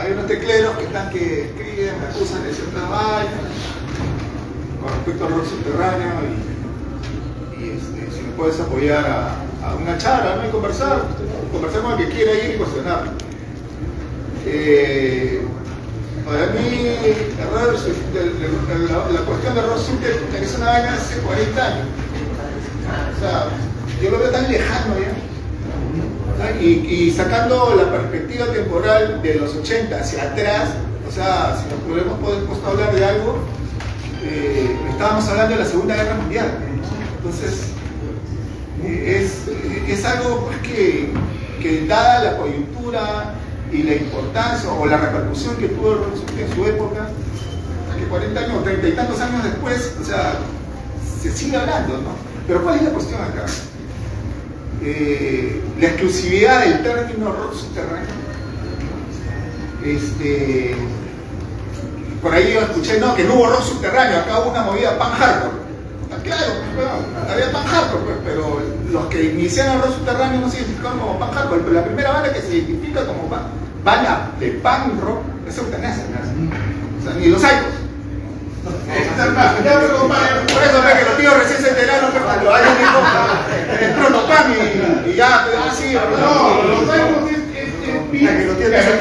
hay unos tecleros que están que escriben, me acusan de cierta vaina con respecto al rock subterráneo y si me puedes apoyar a una charla, ¿no? Y conversar con el que quiera ir y cuestionar. Para mí, la cuestión de rock subterráneo es una vaina hace 40 años. O sea, yo lo veo tan lejano ya. Y sacando la perspectiva temporal de los 80 hacia atrás, o sea, si nos podemos hablar de algo, estábamos hablando de la Segunda Guerra Mundial. Entonces, es algo pues, que dada la coyuntura y la importancia o la repercusión que tuvo el rock en su época, que 40 años, 30 y tantos años después, o sea, se sigue hablando, ¿no? Pero ¿cuál es la cuestión acá? La exclusividad del término rock subterráneo. Por ahí yo escuché, no, que no hubo rock subterráneo, acá hubo una movida pan hardcore. Claro, había pan hardcore, pues, pero los que iniciaron el rock subterráneo no se identificaron como pan hardcore, pero la primera banda que se identifica como banda de pan rock es Eutanasia, o sea, ni los Psychos. Por eso ve que los tíos recién se enteraron que cuando hay un hijo es Protopan y ya, sí, no, los Psychos que lo tiene ahí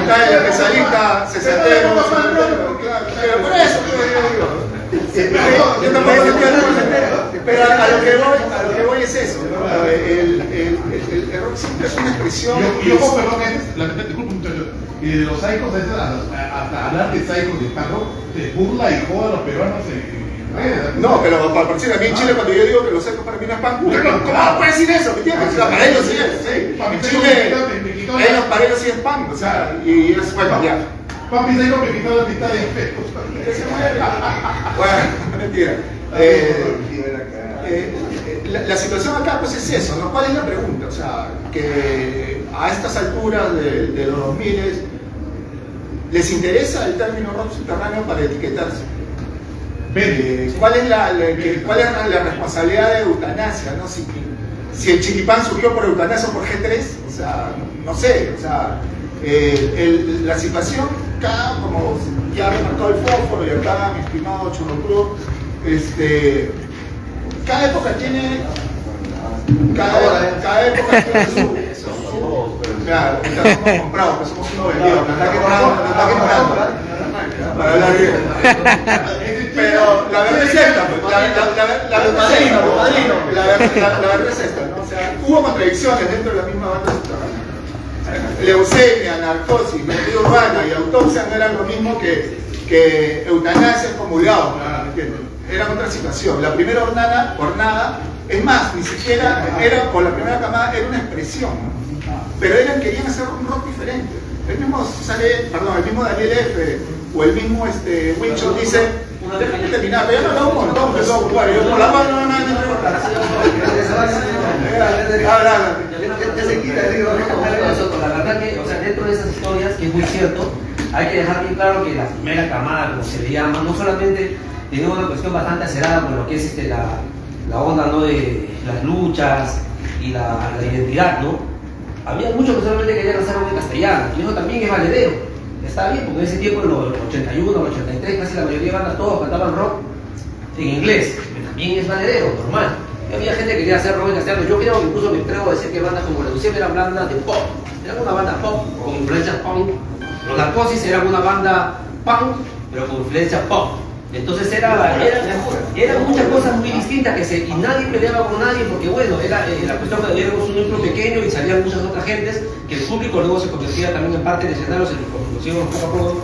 está el especialista sesentero, pero por eso yo tampoco pero a lo que voy es eso, ¿no? El rock siempre es una expresión. Yo perdón, disculpe muchachos, y de los Psychos hasta hablar de Psychos de punk se burla y joda a los peruanos en redes. No, pero para decir, a mí en Chile cuando yo digo que los Psychos para mí no es punk, ¿cómo puede decir eso? ¿Me entiendes? Para ellos sí es, sí. En Chile, ellos para ellos sí es punk, o sea, y es bueno, ya. Papi Psycho me quitó la mitad de efectos. Bueno, mentira. La situación acá pues es eso, ¿no? ¿Cuál es la pregunta? O sea, que a estas alturas de los 2000 les interesa el término rock subterráneo para etiquetarse. ¿Cuál es la responsabilidad de Eutanasia, ¿no? Si el Chiripán surgió por Eutanasia o por G3, o sea, no sé, o sea, la situación, como ya remarcó el fósforo y acá mi estimado Churro Cruz, cada época tiene su claro, somos comprados, pues somos uno vendido, nos está comprando para hablar bien. Pero la verdad es esta, la verdad es esta, ¿no? O sea, hubo contradicciones dentro de la misma banda subterránea. Leucemia, narcosis, medida urbana y autopsia no eran lo mismo que eutanasia excomulgado, ¿me entiendes? Era otra situación. La primera jornada, es más, ni siquiera era, o la primera camada era una expresión, ¿no? Pero querían hacer un rock diferente. El mismo Daniel F. o el mismo Wincho dice, déjame terminar, pero ya no hablaba un montón, empezó a ocupar, y yo por la mano, no la verdad que, o sea, dentro de esas historias, que es muy cierto, hay que dejar bien claro que la primera camada, como se le llama, no solamente tenía una cuestión bastante acerada con lo que es la onda, ¿no?, de las luchas y la identidad, ¿no? Había muchos que solamente querían hacer rock en castellano, y eso también es valedero. Está bien, porque en ese tiempo, en los 81, los 83, casi la mayoría de bandas todos cantaban rock en inglés, que también es valedero, normal. Y había gente que quería hacer rock en castellano. Yo creo que incluso me atrevo a decir que bandas como Leucemia eran bandas de pop, eran una banda pop con influencias punk. Los Narcosis eran una banda punk, pero con influencias pop. Entonces eran muchas cosas muy distintas y nadie peleaba con nadie porque bueno, era la cuestión que éramos un núcleo pequeño y salían muchas otras gentes, que el público luego se convertía también en parte de escenarios en los que nos íbamos poco a poco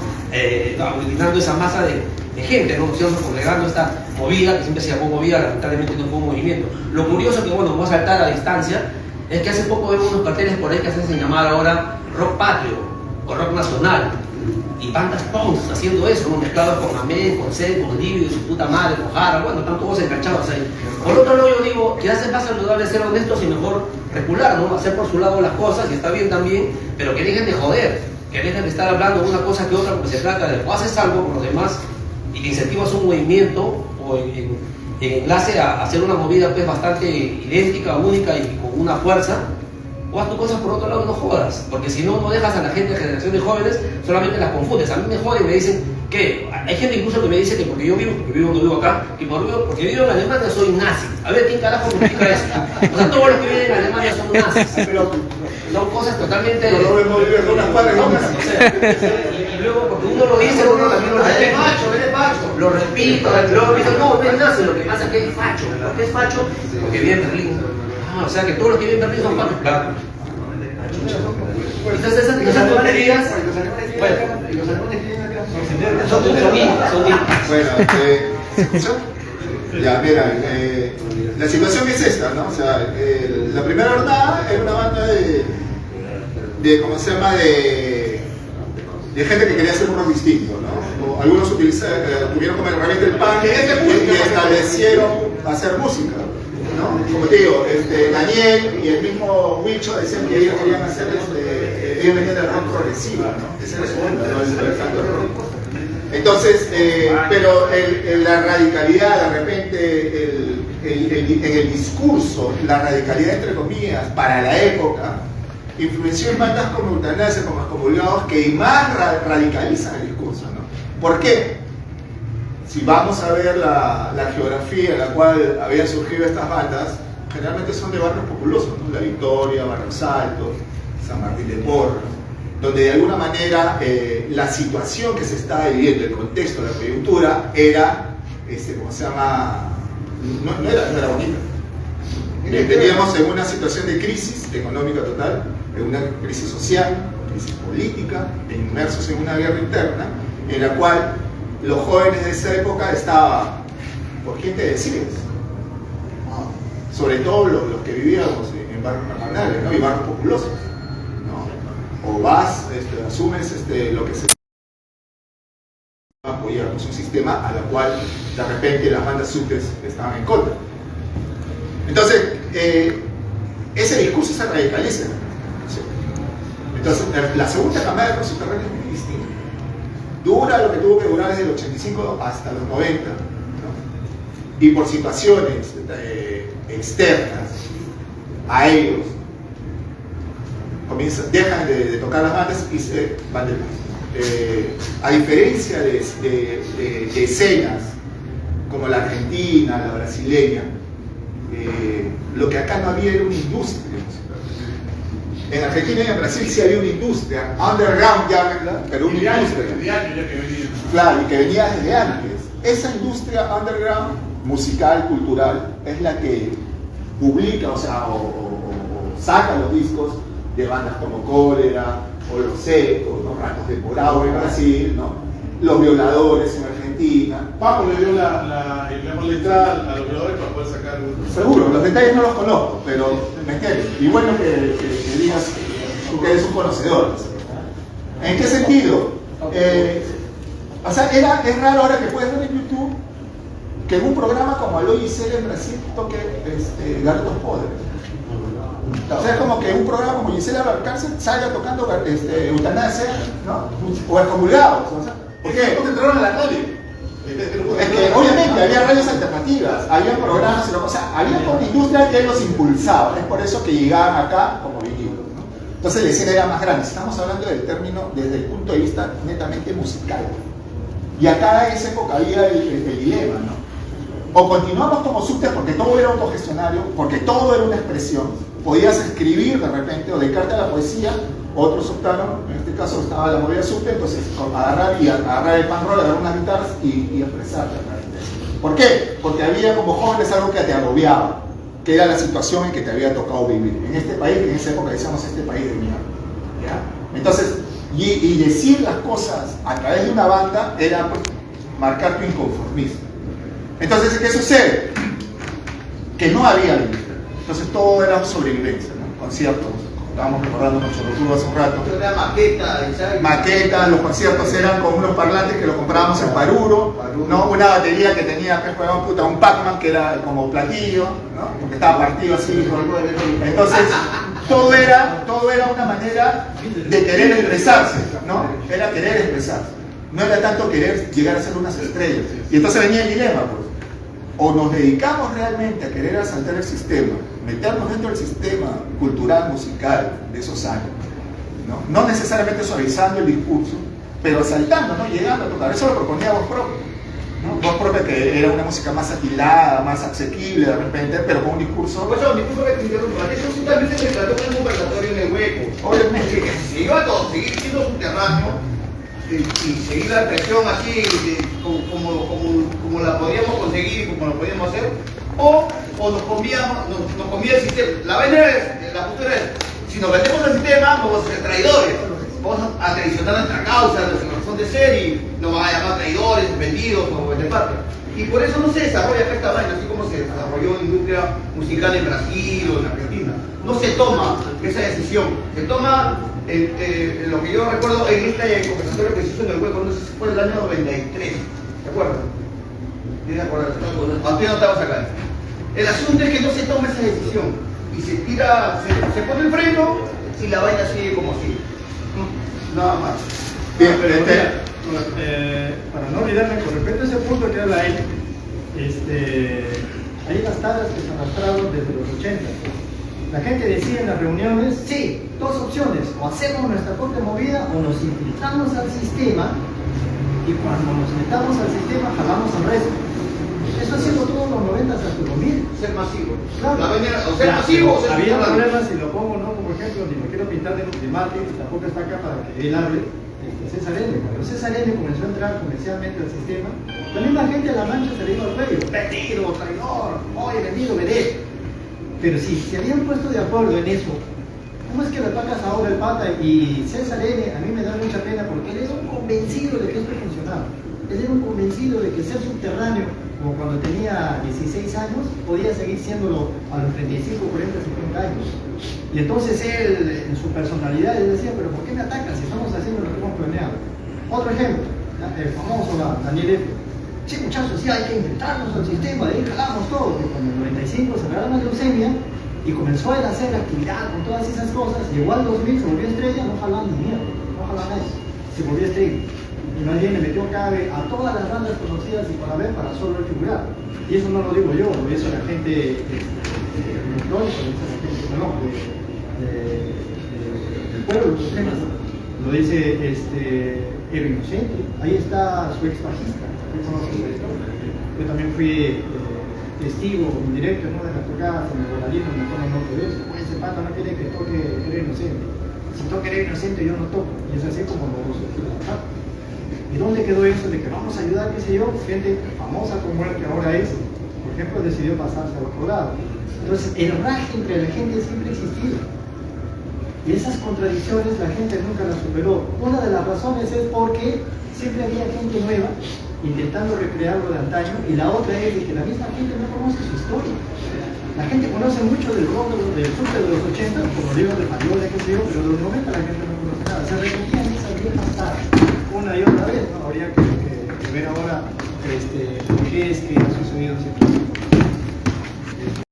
aglutinando esa masa de gente, ¿no? Nos íbamos congregando esta movida, que siempre se llamó movida, lamentablemente no fue un movimiento. Lo curioso que bueno, vamos a saltar a la distancia, es que hace poco vemos unos carteles por ahí que se hacen llamar ahora rock patrio o rock nacional. Y bandas punk haciendo eso, ¿no? Mezclados con Amén, con Sed, con Livio, su puta madre, con Jara, bueno, están todos enganchados ahí. Por otro lado yo digo que hace más saludable ser honestos y mejor recular, ¿no? Hacer por su lado las cosas, y está bien también, pero que dejen de joder, que dejen de estar hablando de una cosa que otra, porque se trata de o haces algo por los demás y que incentivas un movimiento o en enlace a hacer una movida pues bastante idéntica, única y con una fuerza, o haz tus cosas por otro lado, no jodas, porque si no, no dejas a la gente de generación de jóvenes, solamente las confundes. A mí me joden y me dicen que hay gente incluso que me dice que porque yo vivo donde vivo acá, que porque vivo en Alemania soy nazi. A ver, ¿quién carajo me explica eso? O sea, todos los que viven en Alemania son nazis. Pero Son cosas totalmente... no vemos vivir con unas cuadras, ¿no? O sea, y luego, porque uno lo dice, uno también lo respeta. eres facho. Lo repito, luego me dicen, no, no es nazi, lo que pasa es que es facho. ¿Por qué es facho? Porque vive en Berlín. Ah, o sea que todos los que viven en Berlín son fachos. Claro. Entonces esas tonterías... Bueno, son Bueno, ¿se escucha? Ya, mira, la situación es esta, ¿no? O sea, la primera jornada es una banda de ¿cómo se llama? De gente que quería hacer un rock distinto, ¿no? O algunos tuvieron como herramienta el punk y establecieron hacer música, ¿no? Como te digo, Daniel y el mismo Huicho decían que ellos querían hacer, ellos venían del rock progresivo, ¿no? Ese era su onda, ¿no? El canto del rock. Entonces, pero la radicalidad, de repente, en el discurso, la radicalidad entre comillas, para la época, influenció en bandas como Eutanasia, como Excomulgados, que más radicalizan el discurso, ¿no? ¿Por qué? Si vamos a ver la geografía en la cual habían surgido estas bandas, generalmente son de barrios populosos, ¿no? La Victoria, Barrios Altos, San Martín de Porres, donde de alguna manera la situación que se estaba viviendo, el contexto, la coyuntura, era, ¿cómo se llama? No era bonita. Teníamos en una situación de crisis económica total, en una crisis social, crisis política, inmersos en una guerra interna, en la cual los jóvenes de esa época estaban por gente de deciles, sobre todo los que vivíamos en barrios marginales, ¿no? Y barrios populosos, ¿no? O vas, asumes lo que se apoyamos un sistema a la cual de repente las bandas subtes estaban en contra. Entonces, ese discurso se radicaliza. ¿Sí? Entonces, la segunda camada de rock subterráneo es muy distinta. Dura lo que tuvo que durar desde el 85 hasta los 90, ¿no? Y por situaciones externas a ellos, dejan de tocar las bandas y se van del país. A diferencia de escenas como la argentina, la brasileña, lo que acá no había era una industria. En Argentina y en Brasil sí había una industria, underground llámenla, pero una industria. Claro, y que venía desde antes. Esa industria underground, musical, cultural, es la que publica, o sea, o saca los discos de bandas como Cólera, o Los Secos, Los Ratos de Porao en Brasil, ¿no? Los Violadores en Argentina. Paco le dio la letra a los violadores para poder sacar Seguro, los detalles no los conozco, pero me entiendes. Y bueno que digas tú que eres un conocedor. ¿En qué sentido? O sea, es raro ahora que puedes ver en YouTube que en un programa como Aló Giselle en Brasil toque Garotos Podres. O sea, es como que un programa como Gisela Valcárcel salga tocando Eutanasia, ¿no? O Excomulgados, o sea, ¿por qué? Porque entraron a la radio. Es que obviamente había radios alternativas, había programas, o sea, había una industria que los impulsaba, es por eso que llegaban acá como vinilos, ¿no? Entonces la escena era más grande. Estamos hablando del término desde el punto de vista netamente musical. Y acá en esa época había el dilema, ¿no? O continuamos como subte porque todo era autogestionario, porque todo era una expresión, podías escribir de repente o dedicarte a la poesía. Otros optaron, en este caso estaba la movida subte, entonces agarrar el pan roll, agarrar unas guitarras y expresarte. ¿Por qué? Porque había como jóvenes algo que te agobiaba, que era la situación en que te había tocado vivir. En este país, en esa época decíamos este país de mierda, ¿ya? Entonces, y decir las cosas a través de una banda era pues, marcar tu inconformismo. Entonces, ¿qué sucede? Que no había límite. Entonces todo era sobrevivencia, ¿no? Conciertos. Estábamos recordando con Choroturo hace un rato. Era maqueta, ¿sabes? Maquetas, los conciertos eran con unos parlantes que los comprábamos en Paruro, ¿no? Una batería que tenía un Pac-Man que era como platillo, ¿no? Porque estaba partido así. Entonces, todo era una manera de querer expresarse, ¿no? Era querer expresarse. No era tanto querer llegar a ser unas estrellas. Y entonces venía el dilema, pues. O nos dedicamos realmente a querer asaltar el sistema, meternos dentro del sistema cultural, musical de esos años, no necesariamente suavizando el discurso, pero asaltando, ¿no? Llegando a tocar. Eso lo proponía Voz Propia, ¿no? Voz Propia, que era una música más atilada, más asequible de repente, pero con un discurso... Pues yo, disculpa que te interrumpa, eso justamente se trató en un conversatorio en el hueco. Obviamente. Que se iba a seguir siendo subterráneo y seguir la presión así como la podíamos conseguir y como lo podíamos hacer, o nos convía el sistema. La postura es, si nos vendemos al sistema, vamos a ser traidores, vamos a traicionar nuestra causa, nuestra razón de ser, y nos van a llamar traidores, vendidos o vendepatria. Y por eso no se desarrolla acá esta vaina, así como se desarrolló la industria musical en Brasil o en Argentina. No se toma esa decisión, se toma lo que yo recuerdo en este conversatorio que se hizo en el hueco, no sé si fue el año 93, ¿de acuerdo? ¿Tienes de acuerdo? Antes no estabas acá. El asunto es que no se toma esa decisión y se tira, se pone el freno y la vaina sigue como sigue. Nada más. Bien, Pero mira, para no olvidarme, con respecto a ese punto que habla él, hay las tablas que se arrastraron desde los 80. La gente decía en las reuniones, sí, dos opciones, o hacemos nuestra propia movida o nos infiltramos al sistema y cuando nos metamos al sistema jalamos al resto. Eso ha sido todos los 90 hasta el 2000. Ser masivo. Claro. O ser masivo o ser había subterráneo. problemas, si lo pongo no como ejemplo, ni me quiero pintar de mate, tampoco está acá para que él hable. César N. Cuando César N. comenzó a entrar comercialmente al sistema, la misma gente de La Mancha se le iba al cuello. Vendido, traidor, oye, vendido, veré. Pero si se habían puesto de acuerdo en eso, ¿cómo es que le atacas ahora el pata? Y César N. a mí me da mucha pena porque él era un convencido de que esto funcionaba. Él era un convencido de que ser subterráneo, como cuando tenía 16 años, podía seguir siéndolo a los 35, 40, 50 años. Y entonces él, en su personalidad, él decía, pero ¿por qué me atacas si estamos haciendo lo que hemos planeado? Otro ejemplo, el famoso Daniel F. Sí, muchachos, sí hay que infiltrarnos al sistema, de ahí jalamos todo. Y cuando en el 95 se agarraron la leucemia y comenzó a hacer actividad con todas esas cosas, llegó al 2000, se volvió estrella, no jalaban ni mierda, no jalaban nada, se volvió estrella. Y más bien le metió cabe a todas las bandas conocidas y para ver, para solo figurar. Y eso no lo digo yo, lo hizo la gente electrónica, del pueblo, los temas. Lo dice Evo Inocente, ahí está su ex bajista. Yo también fui testigo indirecto, ¿no?, de las tocadas en el Voladino, en la zona norte de eso. Pues ese pata no quiere que toque Evo Inocente. Si toque Evo Inocente yo no toco. Y es así como lo uso. ¿Y dónde quedó eso de que vamos a ayudar, qué sé yo? Gente famosa como él que ahora es, por ejemplo, decidió pasarse al otro lado. Entonces, el raje entre la gente siempre ha existido. Y esas contradicciones la gente nunca las superó. Una de las razones es porque siempre había gente nueva intentando recrear lo de antaño, y la otra es que la misma gente no conoce su historia. La gente conoce mucho del rock del sur de los 80, como libros de Fabiola, qué sé yo, pero de los 90 la gente no conoce nada. Se repetían esas viejas taras una y otra vez, ¿no? Habría que ver ahora qué es que ha sucedido.